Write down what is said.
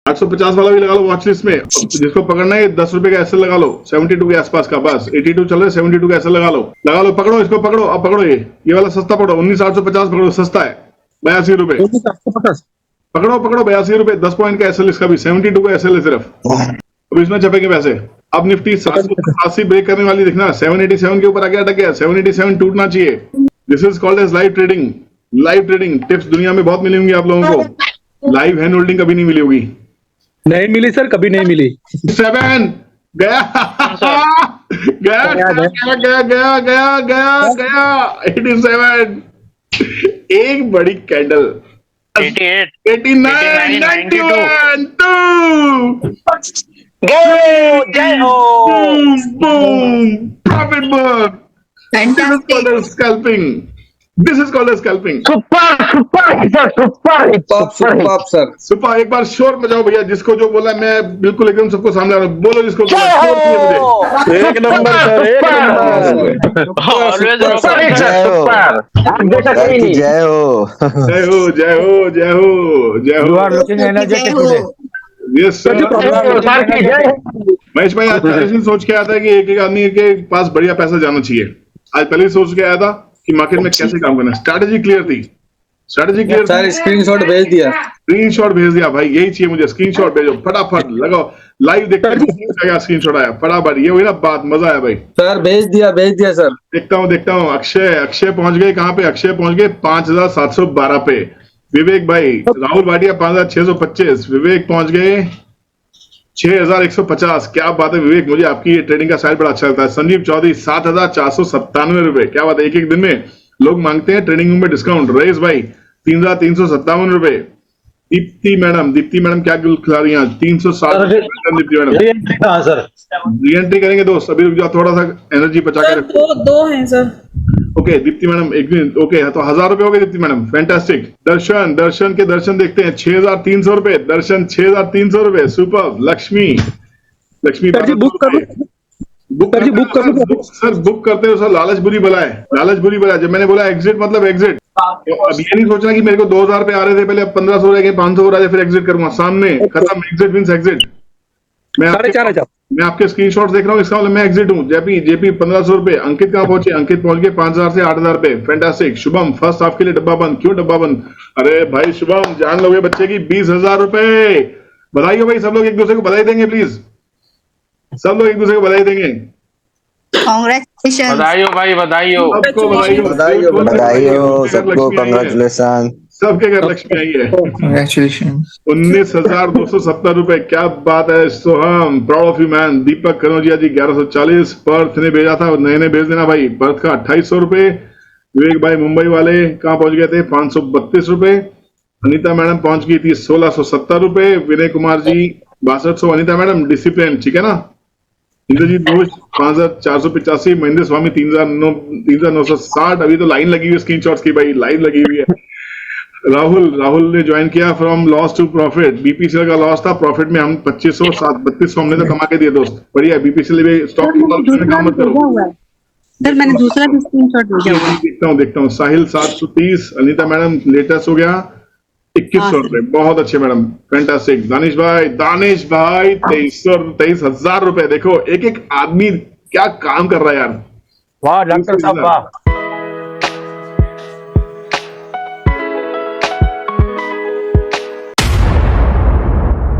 850 वाला भी लगा लो वॉच लिस्ट में, जिसको पकड़ना है 10 रुपए का एसएल लगा लो 72 के आसपास का, बस 82 चल रहा है 72 का एसएल लगा लो, पकड़ो इसको, पकड़ो अब, पकड़ो ये वाला सस्ता पकड़ो 19,850 पकड़ो, सस्ता है 82 रुपए, पकड़ो 82 रुपए, 10 पॉइंट का एसएल इसका भी, 72 का एसएल है सिर्फ, अब इसमें छपेंगे पैसे। अब निफ्टी 780 ब्रेक करने वाली दिखना, 787 के ऊपर आगे अटक गया, 787 टूटना चाहिए। This is called as live trading. Live trading tips दुनिया में बहुत मिली होंगी आप लोगों को, लाइव हैंड होल्डिंग कभी नहीं मिली होगी। नहीं मिली सर, कभी नहीं मिली। 7 गया गया गया गया गया गया गया गया 87, एक बड़ी कैंडल 88, 89, 91, 2 जय हो। boom, profit book. Fantastic. Scalping. This is called as scalping. Super एक बार शोर मचाओ भैया, जिसको जो बोला मैं बिल्कुल एकदम सबको सामने आ रहा हूँ, बोलो जिसको बोला, शोर चाहिए मुझे। एक नंबर सर, एक नंबर। जय हो जय हो जय हो जय हो जय हो। You are looking energetic today. Yes sir. Mahesh भाई आज पहले से सोच के आया था कि एक आदमी के पास बढ़िया पैसा जाना चाहिए, आज पहले सोच के आया था कि मार्केट में कैसे काम करना है। स्ट्रैटेजी क्लियर थी, स्ट्रैटेजी क्लियर सर स्क्रीनशॉट भेज दिया, स्क्रीनशॉट भेज दिया भाई, यही चाहिए मुझे, स्क्रीनशॉट भेजो फटाफट, लगाओ लाइव देखते हैं, स्क्रीनशॉट आया फटाफट, ये हुई ना बात, मजा आया भाई। सर भेज दिया सर। देखता हूँ अक्षय पहुंच गए कहाँ पे, अक्षय पहुंच गए 5,712 पे। विवेक भाई, राहुल भाटिया 5,625, विवेक पहुंच गए 6,150, क्या बात है विवेक, मुझे आपकी ये ट्रेडिंग का साइड बड़ा अच्छा लगता है। संजीव चौधरी 7,497 रुपए, क्या बात है, एक दिन में लोग मांगते हैं ट्रेडिंग में डिस्काउंट। रईस भाई 3,357 रुपए। दीप्ति मैडम क्या खिला रही हैं, 360 दीप्ति मैडम। री एंट्री करेंगे दोस्त, अभी रुक जाओ, थोड़ा सा एनर्जी बचा के रखो। दो हैं सर। ओके दीप्ति मैडम एक मिनट, ओके तो 1,000 रुपए हो गए दीप्ति मैडम, फैंटास्टिक। दर्शन के दर्शन देखते हैं 6,300 रुपए, दर्शन 6,300 रुपए, सुपर। लक्ष्मी बुक कर सर, बुक करते हो सर, लालच बुरी बला है, जब मैंने बोला एग्जिट मतलब एग्जिट, अब ये नहीं सोचना कि मेरे को 2,000 रुपए आ रहे थे पहले, अब 1,500 रह गए, 500 हो रहा है, फिर एग्जिट करूंगा, सामने खत्म, एग्जिट मींस एग्जिट। मैं आपके स्क्रीनशॉट्स देख रहा हूँ, इसका मतलब मैं एग्जिट हूँ। जेपी 1,500 रुपए। अंकित कहाँ पहुंचे, अंकित पहुंच गए 5,000 से 8,000 पे, फैंटास्टिक। शुभम फर्स्ट हाफ के लिए डब्बा बंद, क्यों डब्बा बंद, अरे भाई शुभम जान लोगे बच्चे की 20,000 रुपए, बधाई हो भाई, सब लोग एक दूसरे को बधाई देंगे प्लीज, सब लोग एक दूसरे को बधाई देंगे। Congratulations. बधाई हो भाई, बधाई हो सबको बधाई हो सबको, कंग्रेचुलेशन, सबके घर लक्ष्मी आई है। Congratulations. 19,270 रुपए, क्या बात है Soham, proud of you man. Deepak Kanaujia ji 1140, Parth ने भेजा था, नए भेज देना भाई, पर्थ का 2,800 रुपए। विवेक भाई मुंबई वाले कहाँ पहुंच गए थे, 532 रुपए। अनीता मैडम पहुंच गई थी 1,670 रुपए। विनय कुमार जी 6200। अनीता मैडम डिसिप्लिन, ठीक है ना। इंद्रजीत घोष 5,485। महेंद्र स्वामी 3,960। अभी तो लाइन लगी हुई है स्क्रीनशॉट्स की भाई, लाइन लगी हुई है। राहुल ने ज्वाइन किया from loss to profit. BPCL का लॉस था, प्रॉफिट में हम 2,500 3200 हमने तो कमा के दिए दोस्त, बढ़िया। बीपीसीएल में स्टॉक में काम मत करो सर, मैंने दूसरा भी स्क्रीनशॉट भेजा हुआ है। देखता हूँ। साहिल 730। अनीता मैडम लेटेस्ट हो गया 2,100 रुपए, बहुत अच्छे मैडम, फैंटास्टिक। दानिश भाई 23,000 रुपए। देखो एक आदमी क्या काम कर रहा है यार, वाह डॉक्टर साहब वाह।